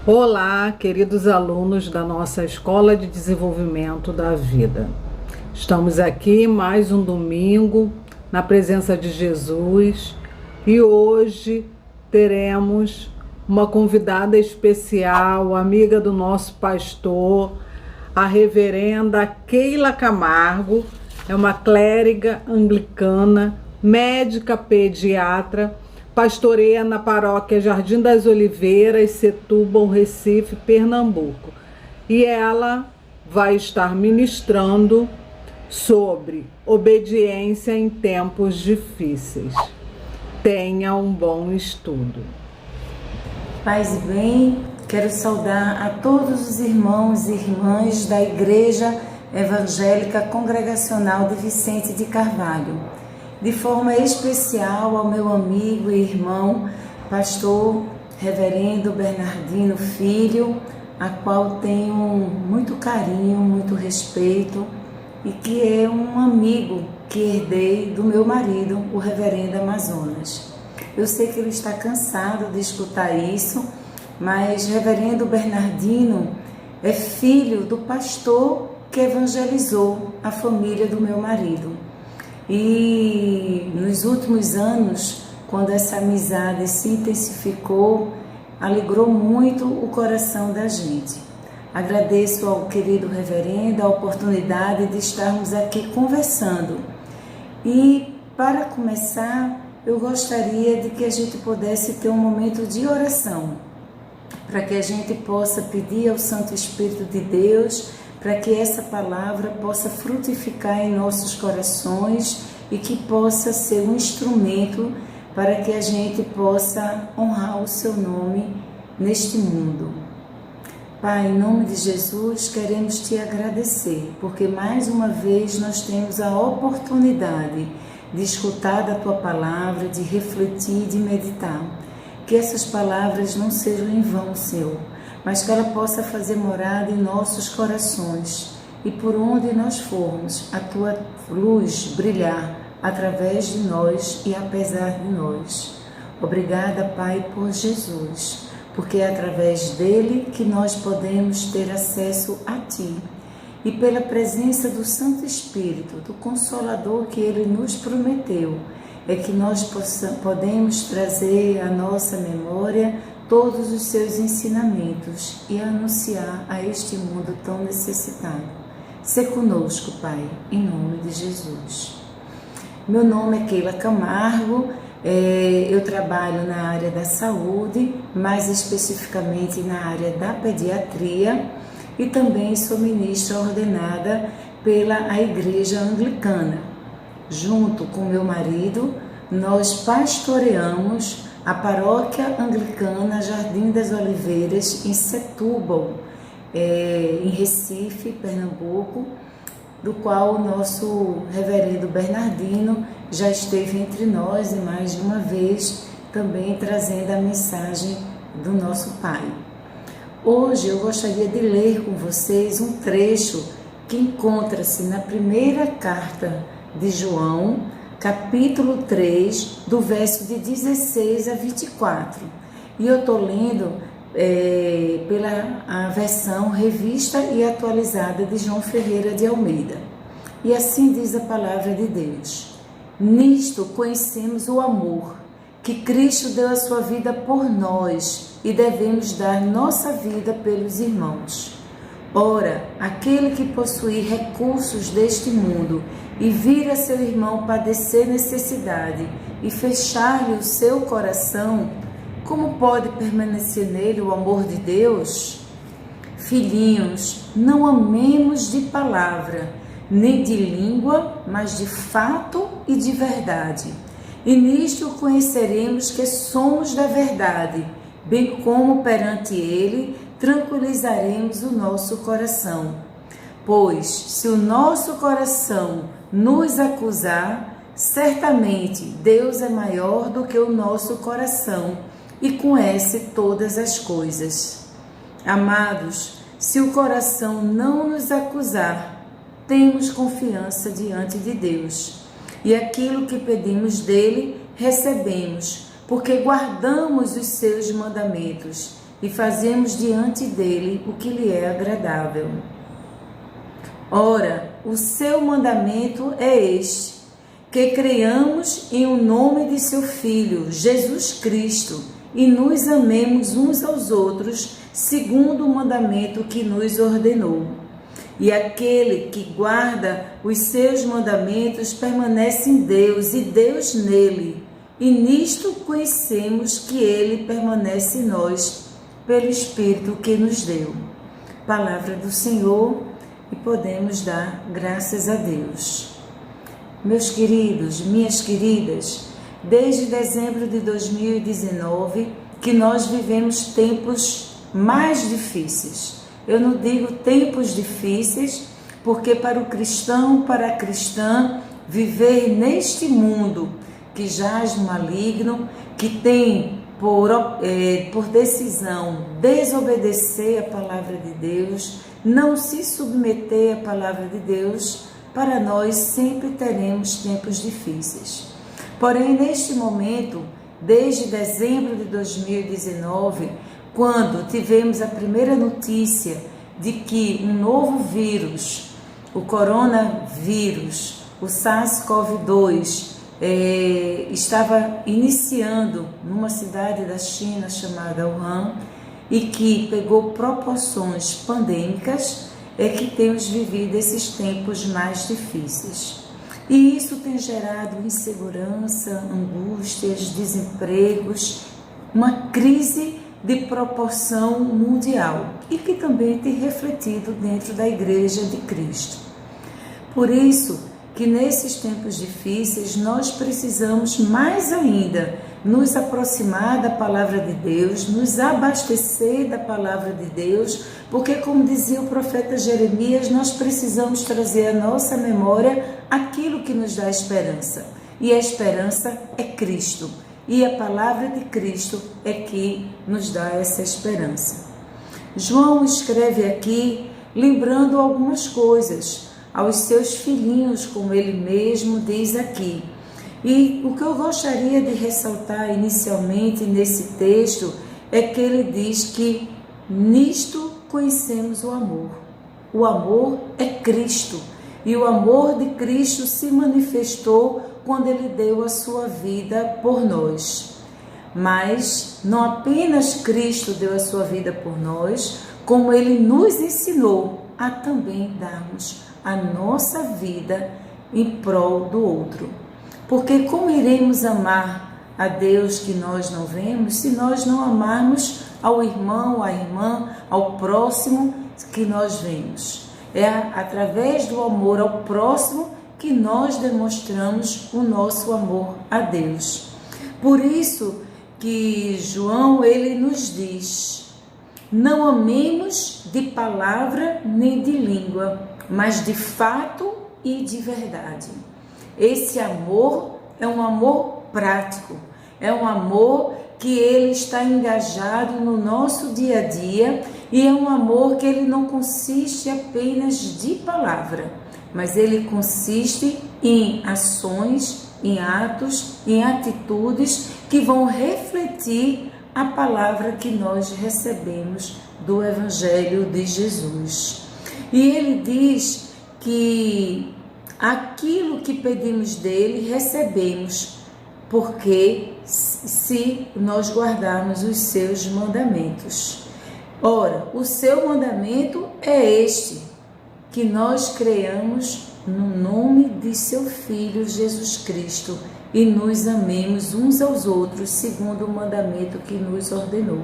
Olá, queridos alunos da nossa Escola de Desenvolvimento da Vida. Estamos aqui mais um domingo na presença de Jesus e hoje teremos uma convidada especial, amiga do nosso pastor, a reverenda Keila Camargo. É uma clériga anglicana, médica pediatra, pastoreia na paróquia Jardim das Oliveiras, Setúbal, Recife, Pernambuco. E ela vai estar ministrando sobre obediência em tempos difíceis. Tenha um bom estudo. Paz e bem, quero saudar a todos os irmãos e irmãs da Igreja Evangélica Congregacional de Vicente de Carvalho. De forma especial ao meu amigo e irmão, pastor Reverendo Bernardino Filho, a qual tenho muito carinho, muito respeito e que é um amigo que herdei do meu marido, o Reverendo Amazonas. Eu sei que ele está cansado de escutar isso, mas Reverendo Bernardino é filho do pastor que evangelizou a família do meu marido. E nos últimos anos, quando essa amizade se intensificou, alegrou muito o coração da gente. Agradeço ao querido reverendo a oportunidade de estarmos aqui conversando. E para começar, eu gostaria de que a gente pudesse ter um momento de oração, para que a gente possa pedir ao Santo Espírito de Deus para que essa palavra possa frutificar em nossos corações e que possa ser um instrumento para que a gente possa honrar o seu nome neste mundo. Pai, em nome de Jesus, queremos te agradecer, porque mais uma vez nós temos a oportunidade de escutar da tua palavra, de refletir, de meditar. Que essas palavras não sejam em vão, Senhor, mas que ela possa fazer morada em nossos corações e por onde nós formos, a tua luz brilhar através de nós e apesar de nós. Obrigada, Pai, por Jesus, porque é através dele que nós podemos ter acesso a ti e pela presença do Santo Espírito, do Consolador que ele nos prometeu, é que nós podemos trazer à nossa memória todos os seus ensinamentos e anunciar a este mundo tão necessitado. Sê conosco, Pai, em nome de Jesus. Meu nome é Keila Camargo, eu trabalho na área da saúde, mais especificamente na área da pediatria, e também sou ministra ordenada pela Igreja Anglicana. Junto com meu marido, nós pastoreamos a paróquia anglicana Jardim das Oliveiras, em Setúbal, em Recife, Pernambuco, do qual o nosso reverendo Bernardino já esteve entre nós e mais de uma vez também trazendo a mensagem do nosso Pai. Hoje eu gostaria de ler com vocês um trecho que encontra-se na primeira carta de João, capítulo 3, do verso de 16 a 24. E eu estou lendo pela a versão revista e atualizada de João Ferreira de Almeida. E assim diz a palavra de Deus: Nisto conhecemos o amor, que Cristo deu a sua vida por nós e devemos dar nossa vida pelos irmãos. Ora, aquele que possuir recursos deste mundo e vir a seu irmão padecer necessidade e fechar-lhe o seu coração, como pode permanecer nele o amor de Deus? Filhinhos, não amemos de palavra, nem de língua, mas de fato e de verdade. E nisto conheceremos que somos da verdade, bem como perante ele tranquilizaremos o nosso coração. Pois, se o nosso coração nos acusar, certamente Deus é maior do que o nosso coração e conhece todas as coisas. Amados, se o coração não nos acusar, temos confiança diante de Deus. E aquilo que pedimos dele, recebemos, porque guardamos os seus mandamentos. e fazemos diante dele o que lhe é agradável. Ora, o seu mandamento é este, que creiamos em o nome de seu Filho, Jesus Cristo, e nos amemos uns aos outros, segundo o mandamento que nos ordenou. E aquele que guarda os seus mandamentos permanece em Deus, e Deus nele. E nisto conhecemos que ele permanece em nós, pelo Espírito que nos deu. Palavra do Senhor, e podemos dar graças a Deus. Meus queridos, minhas queridas, desde dezembro de 2019 que nós vivemos tempos mais difíceis. Eu não digo tempos difíceis, porque para o cristão, para a cristã, viver neste mundo que jaz no maligno, que tem por decisão desobedecer a palavra de Deus, não se submeter à palavra de Deus, para nós sempre teremos tempos difíceis. Porém, neste momento, desde dezembro de 2019, quando tivemos a primeira notícia de que um novo vírus, o coronavírus, o SARS-CoV-2, estava iniciando numa cidade da China chamada Wuhan e que pegou proporções pandêmicas, é que temos vivido esses tempos mais difíceis. E isso tem gerado insegurança, angústias, desempregos, uma crise de proporção mundial e que também tem refletido dentro da Igreja de Cristo. Por isso que nesses tempos difíceis nós precisamos mais ainda nos aproximar da palavra de Deus, nos abastecer da palavra de Deus, porque, como dizia o profeta Jeremias, nós precisamos trazer à nossa memória aquilo que nos dá esperança. E a esperança é Cristo. E a palavra de Cristo é que nos dá essa esperança. João escreve aqui, lembrando algumas coisas aos seus filhinhos, como ele mesmo diz aqui. E o que eu gostaria de ressaltar inicialmente nesse texto é que ele diz que nisto conhecemos o amor. O amor é Cristo. E o amor de Cristo se manifestou quando ele deu a sua vida por nós. Mas não apenas Cristo deu a sua vida por nós, como ele nos ensinou a também darmos a nossa vida em prol do outro. Porque como iremos amar a Deus que nós não vemos se nós não amarmos ao irmão, à irmã, ao próximo que nós vemos? É através do amor ao próximo que nós demonstramos o nosso amor a Deus. Por isso que João, ele nos diz: não amemos de palavra nem de língua, mas de fato e de verdade. Esse amor é um amor prático, é um amor que ele está engajado no nosso dia a dia e é um amor que ele não consiste apenas de palavra, mas ele consiste em ações, em atos, em atitudes que vão refletir a palavra que nós recebemos do Evangelho de Jesus. E ele diz que aquilo que pedimos dele recebemos, porque se nós guardarmos os seus mandamentos. Ora, o seu mandamento é este, que nós creiamos no nome de seu Filho Jesus Cristo e nos amemos uns aos outros segundo o mandamento que nos ordenou.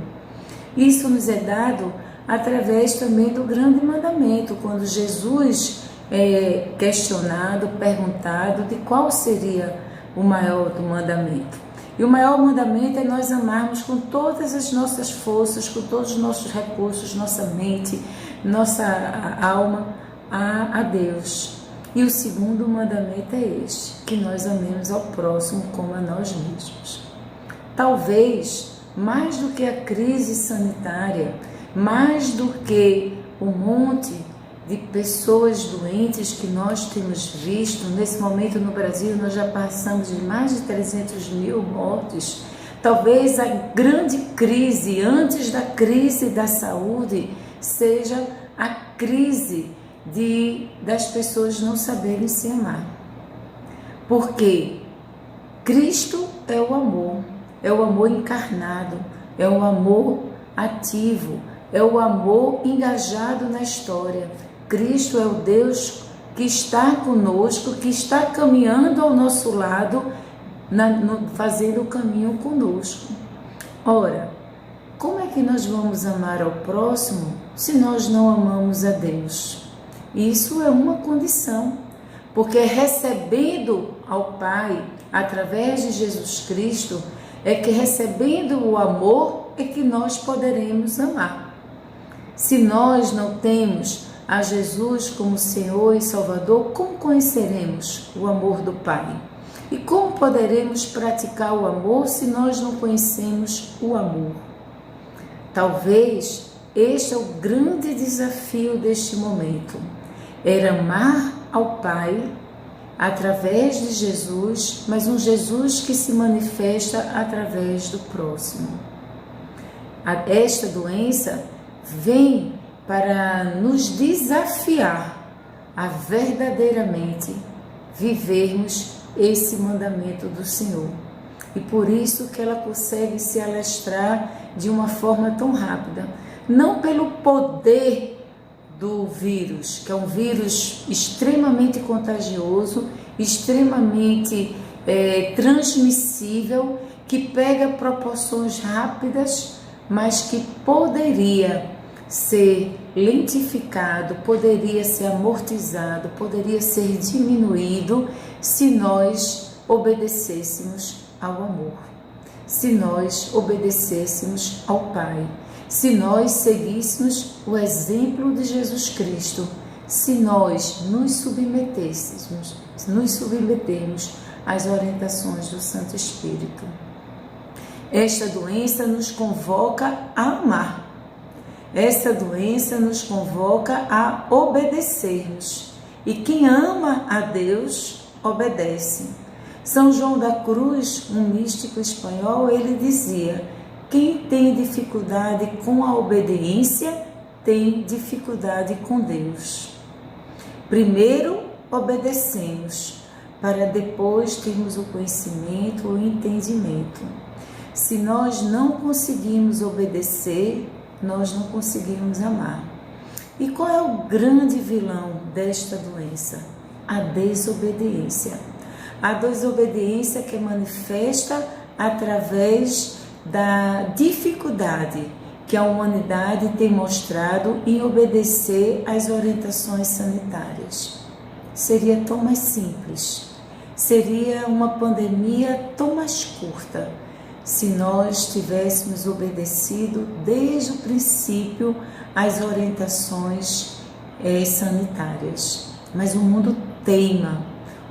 Isso nos é dado através também do grande mandamento, quando Jesus é questionado, perguntado de qual seria o maior do mandamento. E o maior mandamento é nós amarmos com todas as nossas forças, com todos os nossos recursos, nossa mente, nossa alma a Deus. E o segundo mandamento é este, que nós amemos ao próximo como a nós mesmos. Talvez, mais do que a crise sanitária, mais do que o monte de pessoas doentes que nós temos visto, nesse momento no Brasil nós já passamos de mais de 300 mil mortes, Talvez a grande crise, antes da crise da saúde, seja a crise das pessoas não saberem se amar. Porque Cristo é o amor encarnado, é o amor ativo, é o amor engajado na história. Cristo é o Deus que está conosco, que está caminhando ao nosso lado, fazendo o caminho conosco. Ora, como é que nós vamos amar ao próximo se nós não amamos a Deus? Isso é uma condição, porque recebendo ao Pai, através de Jesus Cristo, é que recebendo o amor é que nós poderemos amar. Se nós não temos a Jesus como Senhor e Salvador, como conheceremos o amor do Pai? E como poderemos praticar o amor se nós não conhecemos o amor? Talvez este é o grande desafio deste momento, era amar ao Pai através de Jesus, mas um Jesus que se manifesta através do próximo. Esta doença vem para nos desafiar a verdadeiramente vivermos esse mandamento do Senhor. E por isso que ela consegue se alastrar de uma forma tão rápida. Não pelo poder do vírus, que é um vírus extremamente contagioso, extremamente transmissível, que pega proporções rápidas, mas que poderia ser lentificado, poderia ser amortizado, poderia ser diminuído se nós obedecêssemos ao amor, se nós obedecêssemos ao Pai, se nós seguíssemos o exemplo de Jesus Cristo, se nós nos submetermos às orientações do Santo Espírito. Esta doença nos convoca a amar. Esta doença nos convoca a obedecermos. E quem ama a Deus, obedece. São João da Cruz, um místico espanhol, ele dizia: quem tem dificuldade com a obediência, tem dificuldade com Deus. Primeiro, obedecemos, para depois termos o conhecimento, o entendimento. Se nós não conseguimos obedecer, nós não conseguimos amar. E qual é o grande vilão desta doença? A desobediência. A desobediência que manifesta através da dificuldade que a humanidade tem mostrado em obedecer às orientações sanitárias. Seria tão mais simples, seria uma pandemia tão mais curta, se nós tivéssemos obedecido desde o princípio às orientações sanitárias. Mas o mundo teima,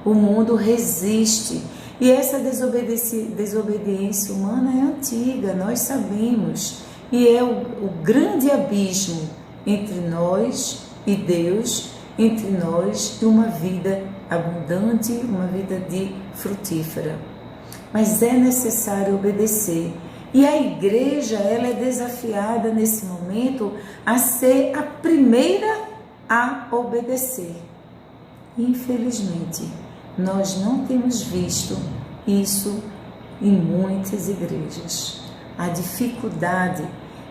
o mundo resiste, e essa desobediência humana é antiga, nós sabemos, e é o grande abismo entre nós e Deus, entre nós e uma vida abundante, uma vida frutífera. Mas é necessário obedecer. E a igreja, ela é desafiada nesse momento a ser a primeira a obedecer. Infelizmente, nós não temos visto isso em muitas igrejas. A dificuldade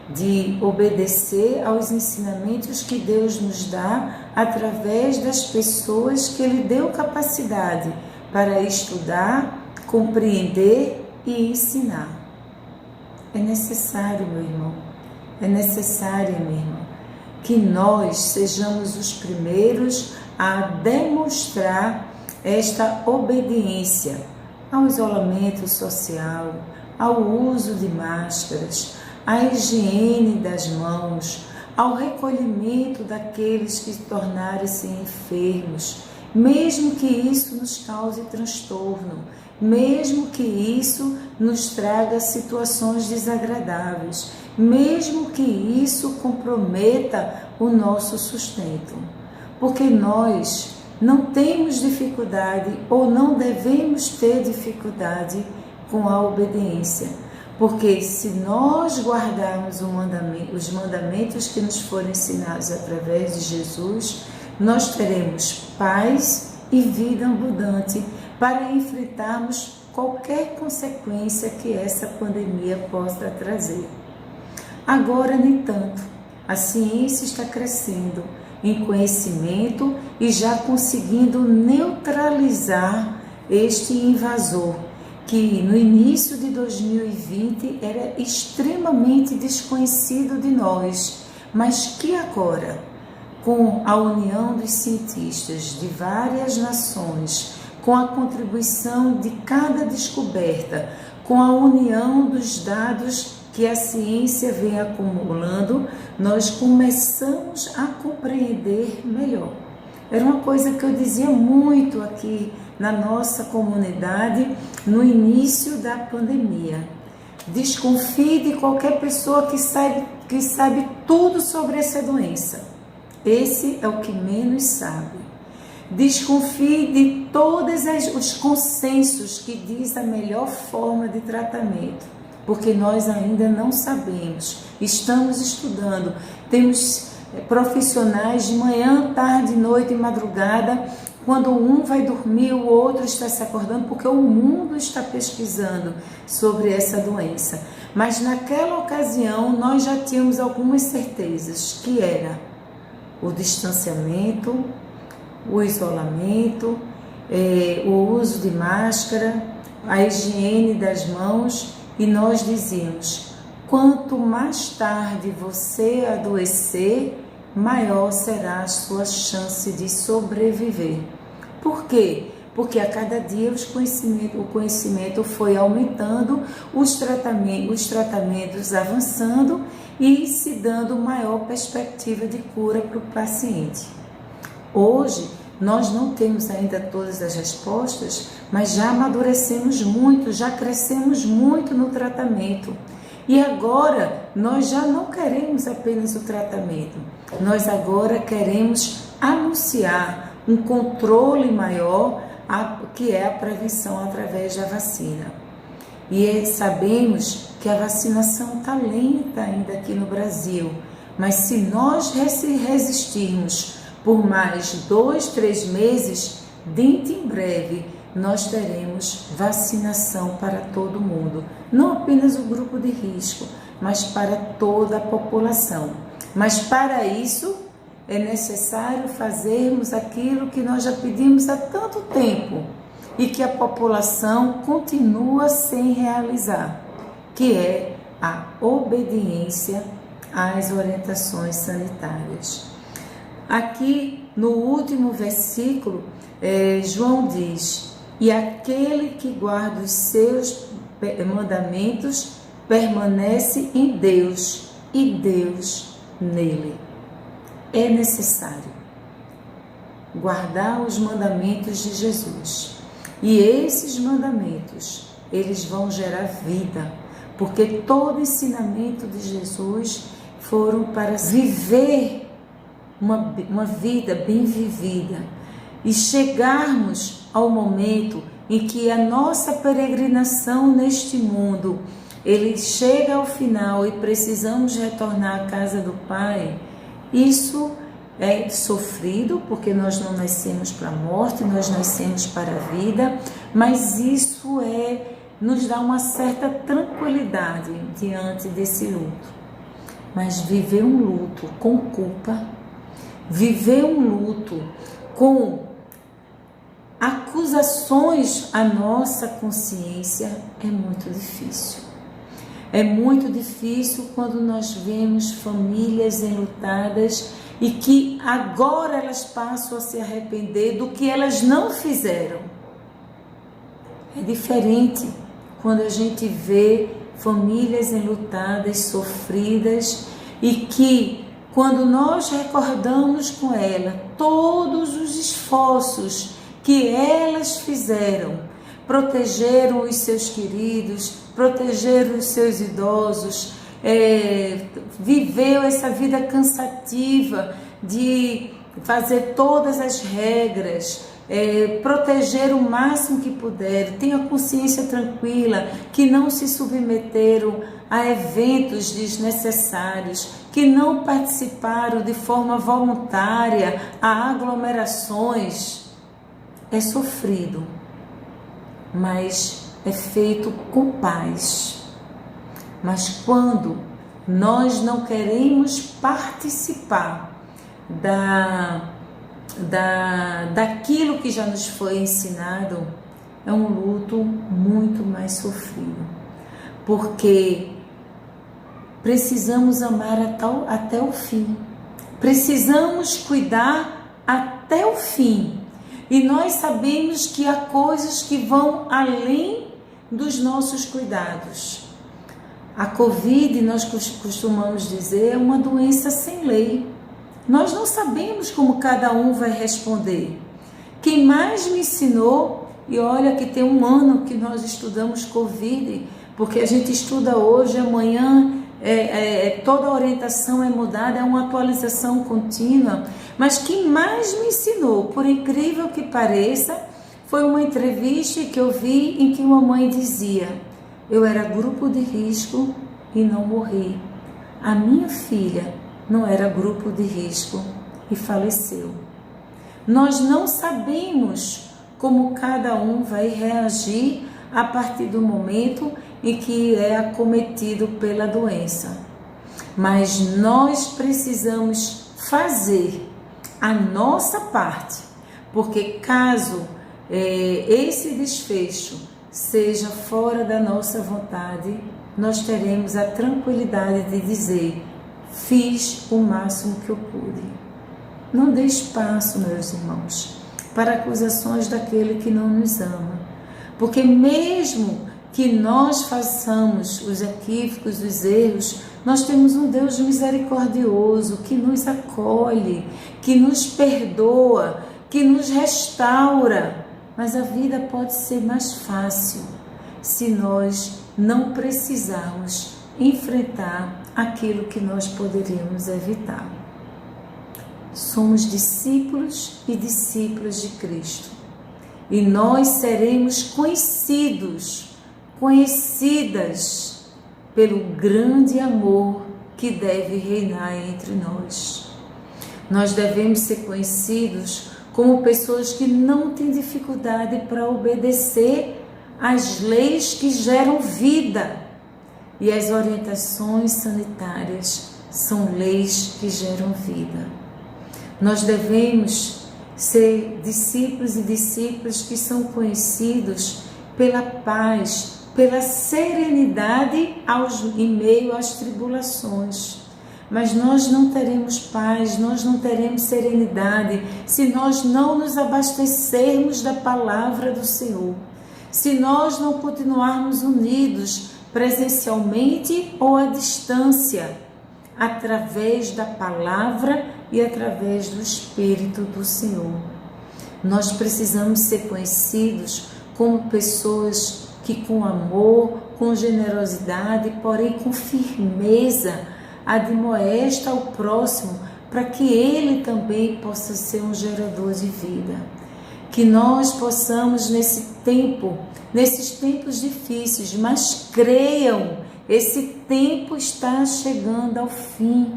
de obedecer aos ensinamentos que Deus nos dá através das pessoas que Ele deu capacidade para estudar, compreender e ensinar. É necessário, meu irmão, é necessário, minha irmã, que nós sejamos os primeiros a demonstrar esta obediência ao isolamento social, ao uso de máscaras, à higiene das mãos, ao recolhimento daqueles que tornarem-se enfermos, mesmo que isso nos cause transtorno, mesmo que isso nos traga situações desagradáveis, mesmo que isso comprometa o nosso sustento. Porque nós não temos dificuldade ou não devemos ter dificuldade com a obediência, Porque se nós guardarmos os mandamentos que nos foram ensinados através de Jesus, nós teremos paz e vida abundante para enfrentarmos qualquer consequência que essa pandemia possa trazer. Agora, no entanto, a ciência está crescendo em conhecimento e já conseguindo neutralizar este invasor, que no início de 2020 era extremamente desconhecido de nós, mas que agora, com a união dos cientistas de várias nações, com a contribuição de cada descoberta, com a união dos dados que a ciência vem acumulando, nós começamos a compreender melhor. Era uma coisa que eu dizia muito aqui na nossa comunidade no início da pandemia. Desconfie de qualquer pessoa que sabe tudo sobre essa doença. Esse é o que menos sabe. Desconfie de todos os consensos que diz a melhor forma de tratamento, porque nós ainda não sabemos. Estamos estudando, temos profissionais de manhã, tarde, noite e madrugada. Quando um vai dormir, o outro está se acordando, porque o mundo está pesquisando sobre essa doença. Mas naquela ocasião, nós já tínhamos algumas certezas, que era o distanciamento, o isolamento, o uso de máscara, a higiene das mãos, e nós dizíamos, quanto mais tarde você adoecer, maior será a sua chance de sobreviver. Por quê? Porque a cada dia o conhecimento foi aumentando, os tratamentos avançando e se dando maior perspectiva de cura para o paciente. Hoje, nós não temos ainda todas as respostas, mas já amadurecemos muito, já crescemos muito no tratamento. E agora, nós já não queremos apenas o tratamento, nós agora queremos anunciar um controle maior, que é a prevenção através da vacina. E sabemos que a vacinação está lenta ainda aqui no Brasil, mas se nós resistirmos por mais 2, 3 meses, dentro em breve, nós teremos vacinação para todo mundo. Não apenas o grupo de risco, mas para toda a população. Mas para isso, é necessário fazermos aquilo que nós já pedimos há tanto tempo e que a população continua sem realizar, que é a obediência às orientações sanitárias. Aqui no último versículo, João diz: e aquele que guarda os seus mandamentos permanece em Deus e Deus nele. É necessário guardar os mandamentos de Jesus. E esses mandamentos, eles vão gerar vida, porque todo ensinamento de Jesus foram para viver uma vida bem vivida e chegarmos ao momento em que a nossa peregrinação neste mundo, ele chega ao final e precisamos retornar à casa do Pai. Isso é sofrido, porque nós não nascemos para a morte, nós nascemos para a vida, mas isso nos dá uma certa tranquilidade diante desse luto. Mas viver um luto com culpa, viver um luto com acusações à nossa consciência é muito difícil. É muito difícil quando nós vemos famílias enlutadas e que agora elas passam a se arrepender do que elas não fizeram. É diferente quando a gente vê famílias enlutadas, sofridas, e que quando nós recordamos com ela todos os esforços que elas fizeram, protegeram os seus queridos, protegeram os seus idosos, viveu essa vida cansativa de fazer todas as regras, proteger o máximo que puder, tenha consciência tranquila, que não se submeteram a eventos desnecessários, que não participaram de forma voluntária a aglomerações. É sofrido, mas é feito com paz. Mas quando nós não queremos participar daquilo que já nos foi ensinado, é um luto muito mais sofrido, porque precisamos amar até o fim, precisamos cuidar até o fim, e nós sabemos que há coisas que vão além dos nossos cuidados. A Covid, nós costumamos dizer, é uma doença sem lei. Nós não sabemos como cada um vai responder. Quem mais me ensinou, e olha que tem um ano que nós estudamos Covid, porque a gente estuda hoje, amanhã toda a orientação é mudada, é uma atualização contínua. Mas quem mais me ensinou, por incrível que pareça, foi uma entrevista que eu vi em que uma mãe dizia: eu era grupo de risco e não morri. A minha filha não era grupo de risco e faleceu. Nós não sabemos como cada um vai reagir a partir do momento em que é acometido pela doença. Mas nós precisamos fazer a nossa parte, porque caso esse desfecho seja fora da nossa vontade, nós teremos a tranquilidade de dizer: fiz o máximo que eu pude. Não dê espaço, meus irmãos, para acusações daquele que não nos ama, porque mesmo que nós façamos os equívocos, os erros, nós temos um Deus misericordioso que nos acolhe, que nos perdoa, que nos restaura. Mas a vida pode ser mais fácil se nós não precisarmos enfrentar aquilo que nós poderíamos evitar. Somos discípulos e discípulas de Cristo, e nós seremos conhecidas pelo grande amor que deve reinar entre nós. Nós devemos ser conhecidos como pessoas que não têm dificuldade para obedecer às leis que geram vida. E as orientações sanitárias são leis que geram vida. Nós devemos ser discípulos e discípulas que são conhecidos pela paz, pela serenidade em meio às tribulações. Mas nós não teremos paz, nós não teremos serenidade se nós não nos abastecermos da palavra do Senhor, se nós não continuarmos unidos presencialmente ou à distância, através da palavra e através do Espírito do Senhor. Nós precisamos ser conhecidos como pessoas que com amor, com generosidade, porém com firmeza, admoesta ao próximo, para que ele também possa ser um gerador de vida. Que nós possamos nesses tempos difíceis, mas creiam, esse tempo está chegando ao fim.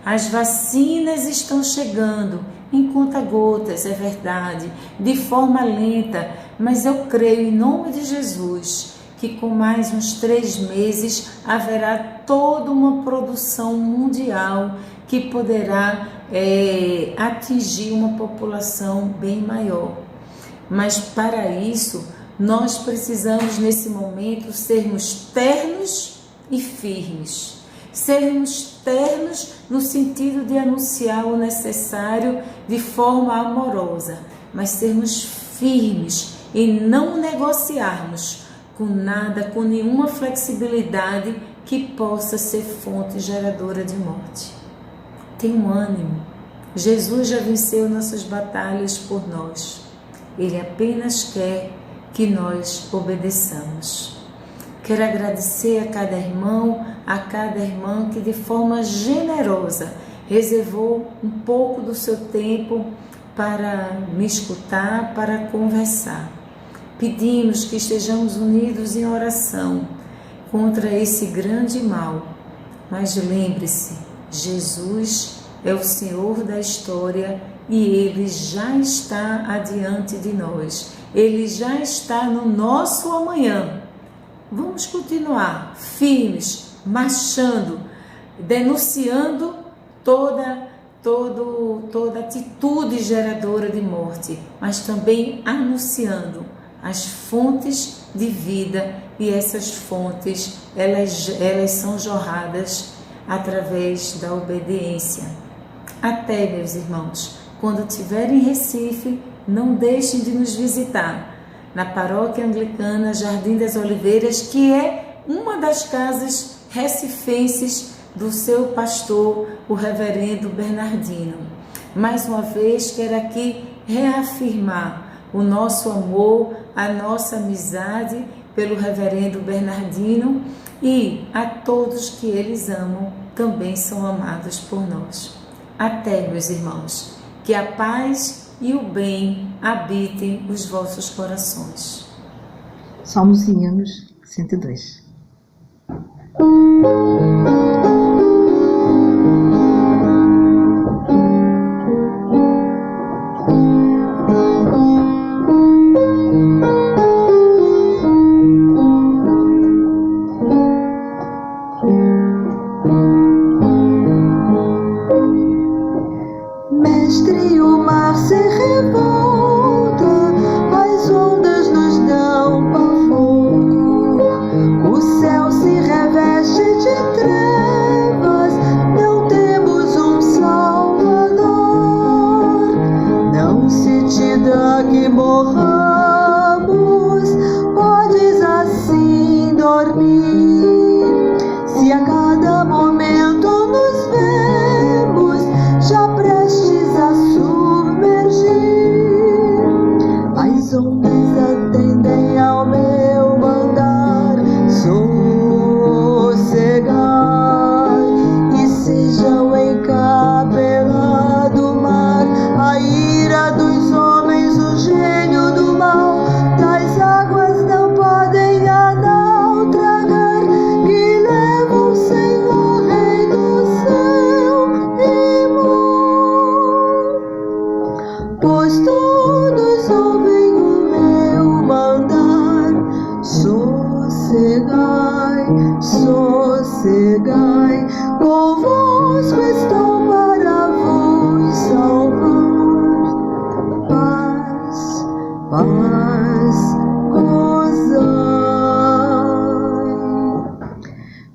As vacinas estão chegando em conta-gotas, é verdade, de forma lenta, mas eu creio em nome de Jesus que com mais uns 3 meses haverá toda uma produção mundial que poderá atingir uma população bem maior. Mas para isso, nós precisamos nesse momento sermos ternos e firmes. Sermos ternos no sentido de anunciar o necessário de forma amorosa, mas sermos firmes e não negociarmos com nada, com nenhuma flexibilidade que possa ser fonte geradora de morte. Tenha um ânimo. Jesus já venceu nossas batalhas por nós. Ele apenas quer que nós obedeçamos. Quero agradecer a cada irmão, a cada irmã que de forma generosa reservou um pouco do seu tempo para me escutar, para conversar. Pedimos que estejamos unidos em oração contra esse grande mal. Mas lembre-se, Jesus é o Senhor da história e Ele já está adiante de nós. Ele já está no nosso amanhã. Vamos continuar firmes, marchando, denunciando toda atitude geradora de morte, mas também anunciando as fontes de vida, e essas fontes, elas são jorradas através da obediência. Até, meus irmãos, quando estiverem em Recife, não deixem de nos visitar na Paróquia Anglicana Jardim das Oliveiras, que é uma das casas recifenses do seu pastor, o reverendo Bernardino. Mais uma vez, quero aqui reafirmar o nosso amor, a nossa amizade pelo reverendo Bernardino, e a todos que eles amam também são amados por nós. Até, meus irmãos, que a paz e o bem habitem os vossos corações. Salmos e Hinos 102. Mestre, o mar se revolta, as ondas nos dão pavor, o céu se reveste de trevas, não temos um Salvador. Não se te dá que morramos, podes assim dormir, se a cada momento nos vemos já prestes a submergir. As ondas atendem ao meu mandar, sossegai, e seja o encapelar do mar, a ira dos homens, o gênio do mal, das águas não podem a naufragar, que leva o Senhor, Rei do céu e mar. Pois todos ouvem o meu mandar, sossegai, sossegai, convosco estou para vos salvar. Paz, paz, gozai.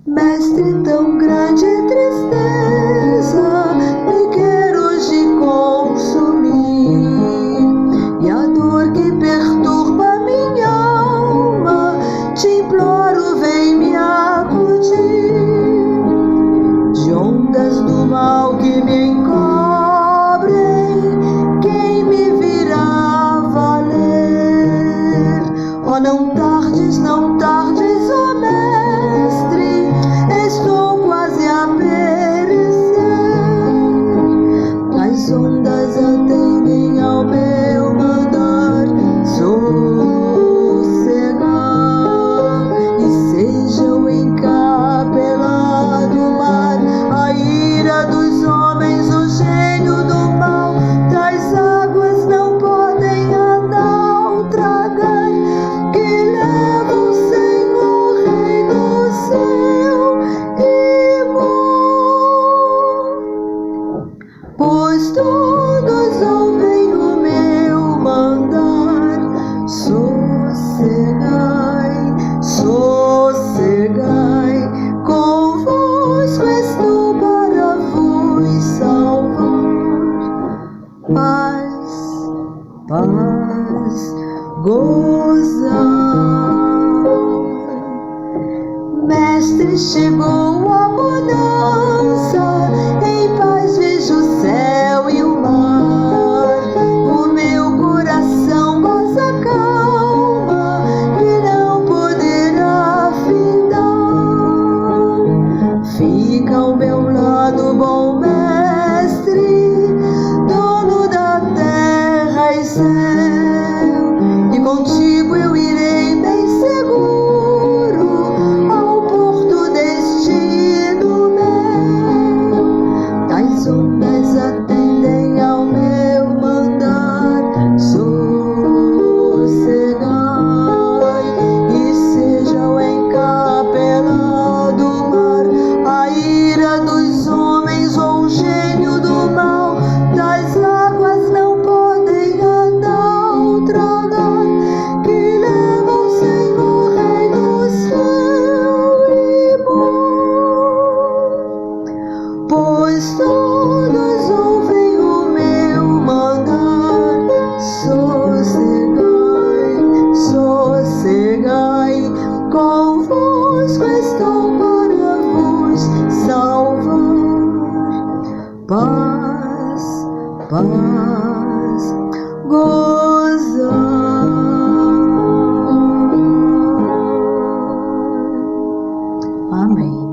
Mestre, tão grande tristeza me quer hoje consumir, e a dor que perturba minha alma, te imploro, vem me acudir. De ondas do mal que me encobrem, quem me virá valer? Oh, não tardes, ó Mestre, estou quase a perecer. As ondas atendem ao meu mandar, sossegar, e seja o encapelar do mar, a ira dos homens, o gênio do mal, das águas não podem a naufragar, que leva o Senhor, Rei do céu e mar. Pois todos ouvem o meu mandar, sossegai, sossegai, convosco estou para vos salvar. Paz, paz, gozai. Mestre, chegou a bonança, em paz vejo o céu e o mar, o meu coração goza calma, que não poderá findar. Fica ao meu lado, bom Mestre, dono da terra Amém.